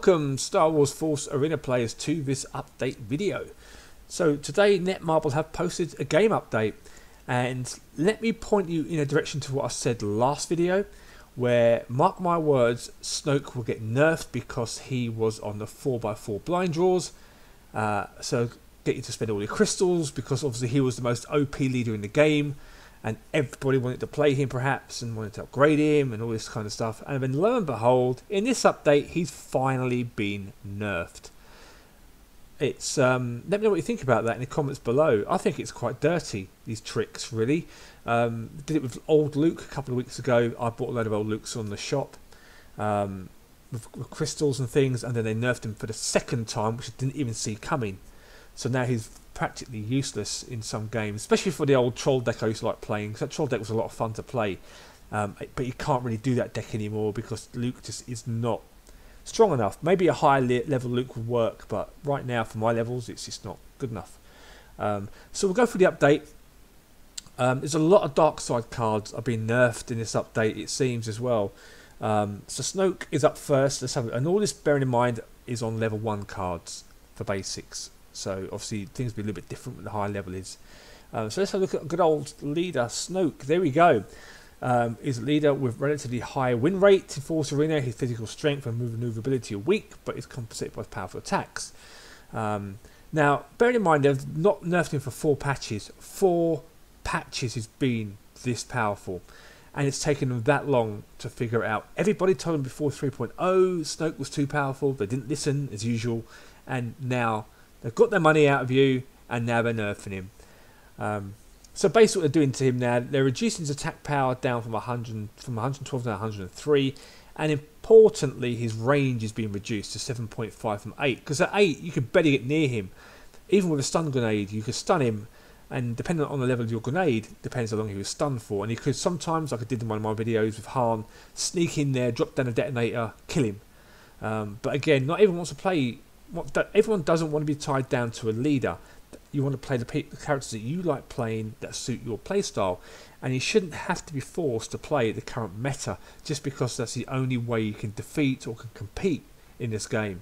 Welcome Star Wars Force Arena players to this update video. So today Netmarble have posted a game update, and let me point you in a direction to what I said last video, where, mark my words, Snoke will get nerfed because he was on the 4x4 blind draws. So get you to spend all your crystals, because obviously he was the most OP leader in the game and everybody wanted to play him perhaps and wanted to upgrade him and all this kind of stuff. And then lo and behold, in this update he's finally been nerfed. It's let me know what you think about that in the comments below. I think it's quite dirty, these tricks, really. Did it with old Luke a couple of weeks ago. I bought a load of old Lukes on the shop with crystals and things, and then they nerfed him for the second time, which I didn't even see coming. So now he's practically useless in some games, especially for the old troll deck I used to like playing, because that troll deck was a lot of fun to play. But you can't really do that deck anymore because Luke just is not strong enough. Maybe a higher level Luke would work, but right now for my levels it's just not good enough. So we'll go through the update. There's a lot of dark side cards are being nerfed in this update, it seems, as well. So Snoke is up first. Let's have it. And all this, bearing in mind, is on level 1 cards for basics. So obviously things will be a little bit different when the higher level is. So let's have a look at good old Leader Snoke. There we go. Is a leader with relatively high win rate in Force Arena. His physical strength and maneuverability are weak, but is compensated by powerful attacks. Now, bearing in mind they've not nerfed him for 4 patches. 4 patches has been this powerful, and it's taken them that long to figure it out. Everybody told them before 3.0 Snoke was too powerful. They didn't listen as usual, and now they've got their money out of you, and now they're nerfing him. So basically what they're doing to him now, they're reducing his attack power down from 112 to 103, and importantly his range is being reduced to 7.5 from 8, because at 8 you could barely get near him. Even with a stun grenade you could stun him, and depending on the level of your grenade depends how long he was stunned for, and you could sometimes, like I did in one of my videos with Han, sneak in there, drop down a detonator, kill him. But again, not everyone wants to play. Everyone doesn't want to be tied down to a leader. You want to play the characters that you like playing, that suit your playstyle, and you shouldn't have to be forced to play the current meta just because that's the only way you can defeat or can compete in this game.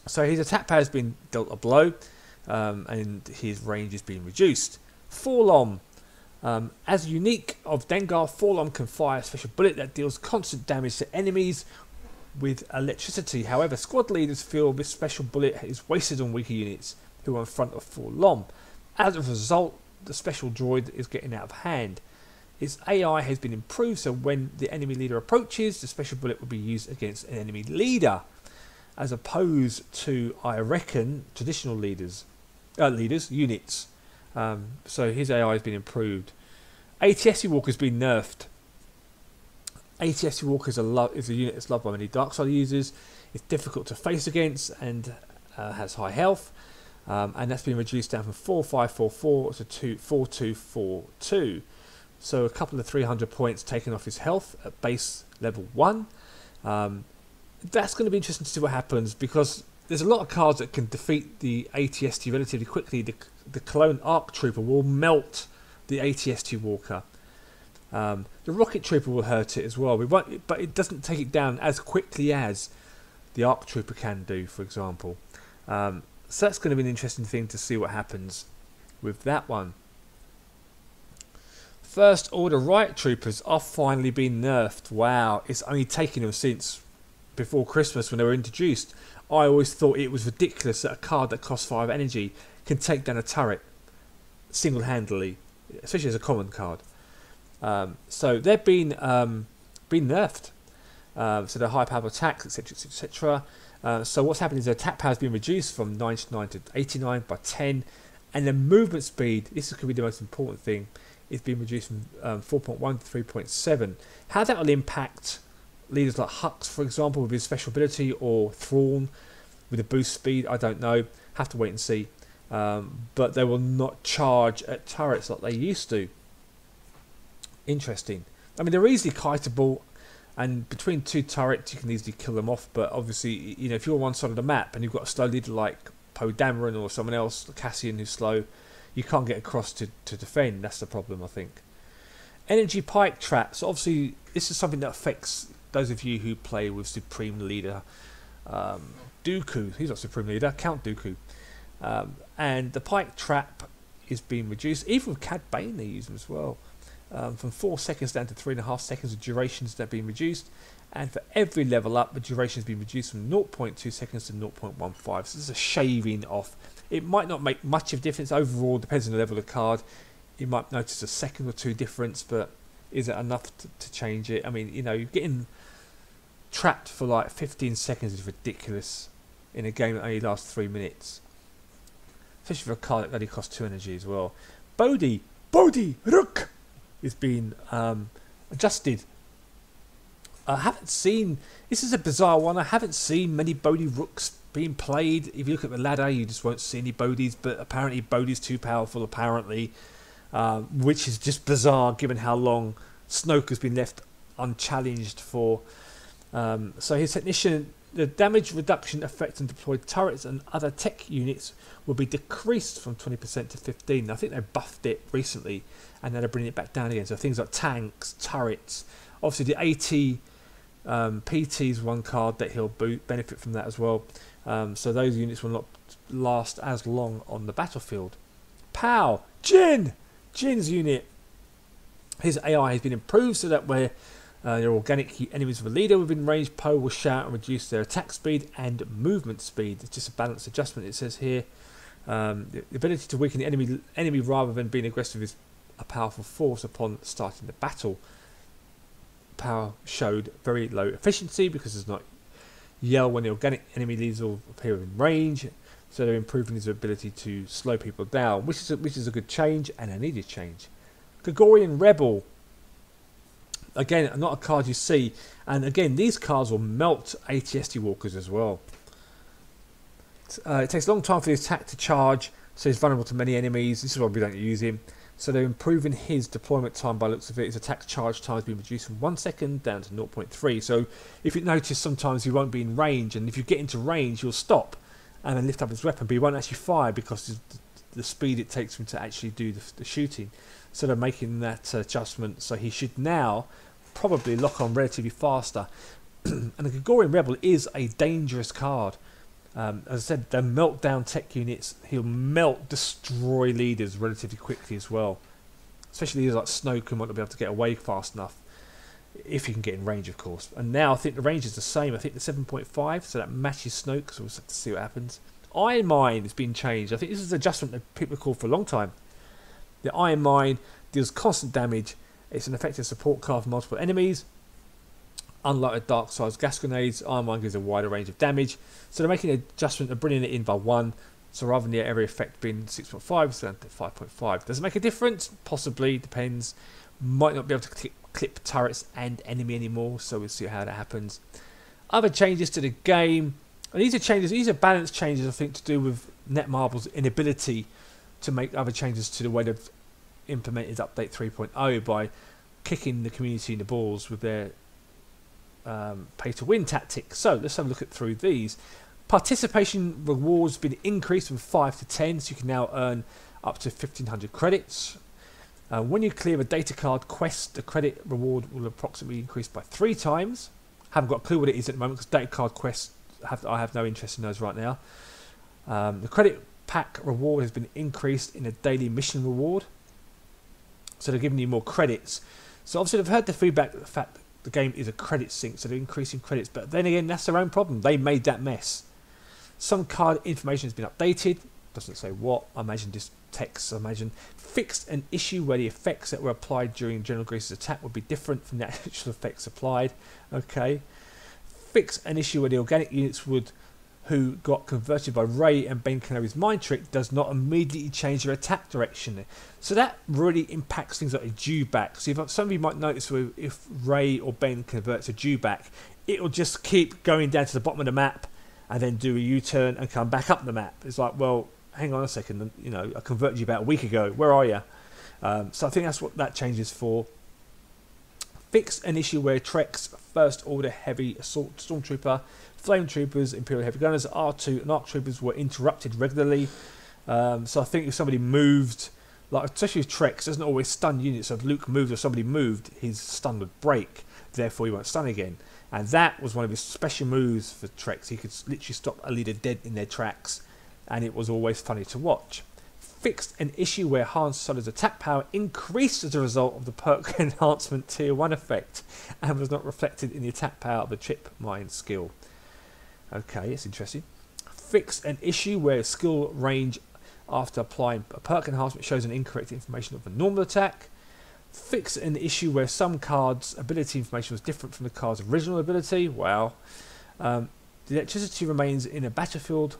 So his attack power has been dealt a blow, and his range is being reduced. Forlom. As unique of Dengar, Forlom can fire a special bullet that deals constant damage to enemies with electricity. However, squad leaders feel this special bullet is wasted on weaker units who are in front of Forlom. As a result, the special droid is getting out of hand. Its AI has been improved, so when the enemy leader approaches, the special bullet will be used against an enemy leader, as opposed to, I reckon, traditional units. So his AI has been improved. ATST Walker has been nerfed. ATST Walker is a unit that's loved by many dark side users. It's difficult to face against and has high health, and that's been reduced down from 4544 to 4242. So a couple of 300 points taken off his health at base level 1. That's going to be interesting to see what happens, because there's a lot of cards that can defeat the ATST relatively quickly. The Clone Arc Trooper will melt the ATST Walker. The Rocket Trooper will hurt it as well, but it doesn't take it down as quickly as the Arc Trooper can do, for example. So that's going to be an interesting thing to see what happens with that one. First Order Riot Troopers are finally being nerfed. Wow, it's only taken them since before Christmas when they were introduced. I always thought it was ridiculous that a card that costs 5 energy can take down a turret single-handedly, especially as a common card. So they've been nerfed. So their high power attacks, etc, etc. So what's happened is their attack power has been reduced from 99 to 89 by 10, and their movement speed, this is going to be the most important thing, is being reduced from 4.1 to 3.7. How that will impact leaders like Hux, for example, with his special ability, or Thrawn with a boost speed, I don't know. Have to wait and see. But they will not charge at turrets like they used to. Interesting. I mean, they're easily kiteable, and between 2 turrets you can easily kill them off, but obviously, you know, if you're on one side of the map and you've got a slow leader like Poe Dameron or someone else, Cassian, who's slow, you can't get across to defend. That's the problem, I think. Energy pike traps. Obviously, this is something that affects those of you who play with Supreme Leader Dooku, he's not Supreme Leader, Count Dooku, and the pike trap is being reduced. Even with Cad Bane they use them as well, from 4 seconds down to 3.5 seconds. The durations that are being reduced, and for every level up the duration has been reduced from 0.2 seconds to 0.15. So this is a shaving off. It might not make much of a difference overall, depends on the level of the card. You might notice a second or two difference, but is it enough to change it? I mean, you know, you're getting trapped for like 15 seconds is ridiculous in a game that only lasts 3 minutes. Especially for a card that only costs 2 energy as well. Bodhi Rook is being adjusted. I haven't seen, this is a bizarre one, I haven't seen many Bodhi Rooks being played. If you look at the ladder you just won't see any Bodhis, but apparently Bodhi's too powerful apparently, which is just bizarre given how long Snoke has been left unchallenged for. So his technician, the damage reduction effect on deployed turrets and other tech units will be decreased from 20% to 15%. I think they buffed it recently and then they're bringing it back down again. So things like tanks, turrets, obviously the AT PT is one card that he'll benefit from that as well. So those units will not last as long on the battlefield. Pow! Jin's unit. His AI has been improved so that where your organic enemies with a leader within range, Poe will shout and reduce their attack speed and movement speed. It's just a balanced adjustment. It says here the ability to weaken the enemy rather than being aggressive is a powerful force upon starting the battle. Power showed very low efficiency because it's not yell when the organic enemy leaders will appear in range, so they're improving his ability to slow people down, which is a good change and a needed change. Gregorian Rebel, again not a card you see, and again these cards will melt ATST walkers as well. It takes a long time for the attack to charge, so he's vulnerable to many enemies. This is why we don't use him. So they're improving his deployment time by the looks of it. His attack charge time has been reduced from 1 second down to 0.3. So if you notice, sometimes he won't be in range, and if you get into range, you'll stop and then lift up his weapon, but he won't actually fire because of the speed it takes him to actually do the shooting. So they're making that adjustment. So he should now probably lock on relatively faster. And the Gregorian Rebel is a dangerous card. As I said, the meltdown tech units, he'll destroy leaders relatively quickly as well. Especially leaders like Snoke, who might not be able to get away fast enough. If you can get in range, of course. And now I think the range is the same. I think the 7.5, so that matches Snoke, so we'll have to see what happens. Iron Mine has been changed. I think this is an adjustment that people have called for a long time. The Iron Mine deals constant damage. It's an effective support card for multiple enemies. Unlike the Dark Side's gas grenades, Iron Mine gives a wider range of damage. So they're making an adjustment of bringing it in by 1. So rather than the area effect being 6.5, it's down to 5.5. Does it make a difference? Possibly, depends. Might not be able to clip turrets and enemy anymore, so we'll see how that happens. Other changes to the game. And these are balance changes, I think, to do with Netmarble's inability to make other changes to the way they've implemented Update 3.0 by kicking the community in the balls with their pay-to-win tactic. So let's have a look through these. Participation rewards been increased from 5 to 10, so you can now earn up to 1,500 credits. When you clear a data card quest, the credit reward will approximately increase by 3 times. Haven't got a clue what it is at the moment because data card quests, I have no interest in those right now. The credit pack reward has been increased in a daily mission reward, so they're giving you more credits. So obviously I've heard the feedback, the fact that the game is a credit sink, so they're increasing credits, but then again that's their own problem. They made that mess. Some card information has been updated, doesn't say what. I imagine just text. I imagine fixed an issue where the effects that were applied during General Grace's attack would be different from the actual effects applied. Okay. Fix an issue where the organic units who got converted by Rey and Ben Kenobi's mind trick does not immediately change their attack direction. So that really impacts things like a dewback. So if some of you might notice if Rey or Ben converts a dewback, it will just keep going down to the bottom of the map and then do a U-turn and come back up the map. It's like, well, hang on a second, you know, I converted you about a week ago. Where are you? So I think that's what that change is for. Fix an issue where Trek's First Order Heavy Assault Stormtrooper, Flame Troopers, Imperial Heavy Gunners, R2 and ARC Troopers were interrupted regularly. So I think if somebody moved, like especially with Trex, doesn't always stun units. So if Luke moved or somebody moved, his stun would break. Therefore, he won't stun again. and that was one of his special moves for Treks. He could literally stop a leader dead in their tracks, and it was always funny to watch. Fixed an issue where Han Solo's attack power increased as a result of the perk enhancement tier 1 effect, and was not reflected in the attack power of the trip mine skill. Okay, it's interesting. Fixed an issue where skill range after applying a perk enhancement shows an incorrect information of a normal attack. Fix an issue where some cards' ability information was different from the card's original ability. Wow. The electricity remains in a battlefield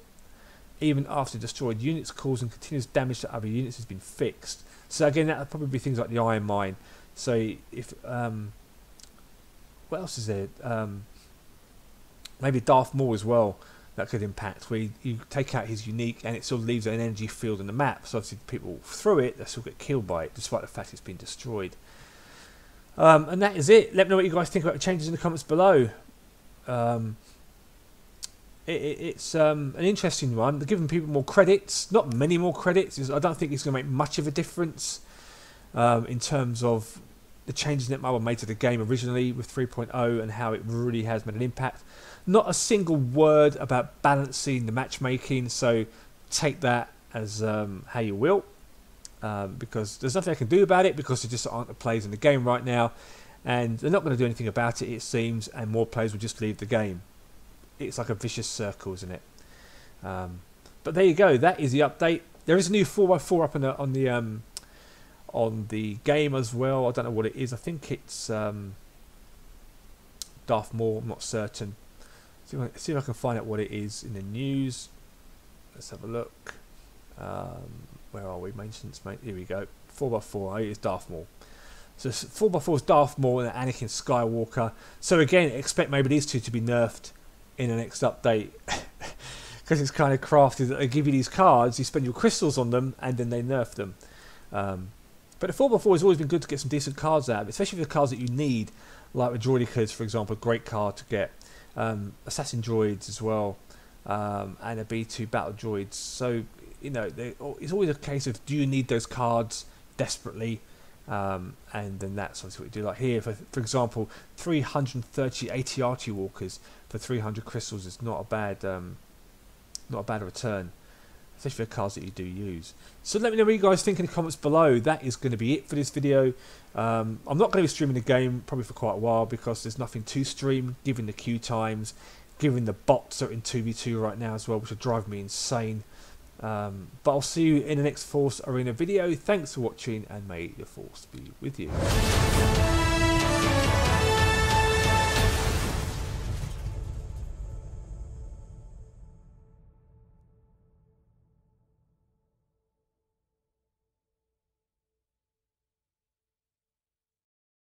even after destroyed units, causing continuous damage to other units has been fixed. So again, that would probably be things like the iron mine. So if what else is there? Maybe Darth Maul as well. That could impact where you take out his unique and it still leaves an energy field in the map. So obviously people through it, they still get killed by it, despite the fact it's been destroyed. And that is it. Let me know what you guys think about the changes in the comments below. It's an interesting one. They're giving people more credits, not many more credits. I don't think it's going to make much of a difference in terms of the changes Netmarble made to the game originally with 3.0 and how it really has made an impact. Not a single word about balancing the matchmaking, so take that as how you will, because there's nothing I can do about it because there just aren't the players in the game right now, and they're not going to do anything about it, it seems, and more players will just leave the game. It's like a vicious circle, isn't it? But there you go, that is the update. There is a new 4x4 up on the game as well. I don't know what it is. I think it's Darth Maul, I'm not certain. See if I can find out what it is in the news. Let's have a look. Where are we? Maintenance, mate. Here we go. 4x4. It is Darth Maul. So 4x4 is Darth Maul and Anakin Skywalker. So again, expect maybe these two to be nerfed in the next update. Because it's kind of crafted that they give you these cards, you spend your crystals on them, and then they nerf them. But the 4x4 has always been good to get some decent cards out of it, especially for the cards that you need, like the Droidicas, for example, a great card to get. Assassin droids as well, and a B2 battle droids. So you know, it's always a case of do you need those cards desperately, and then that's obviously what you do. Like here, for example, 330 AT-RT walkers for 300 crystals is not a bad return, especially for the cards that you do use. So let me know what you guys think in the comments below. That is going to be it for this video. I'm not going to be streaming the game probably for quite a while because there's nothing to stream, given the queue times, given the bots are in 2v2 right now as well, which are driving me insane. But I'll see you in the next Force Arena video. Thanks for watching, and may the Force be with you.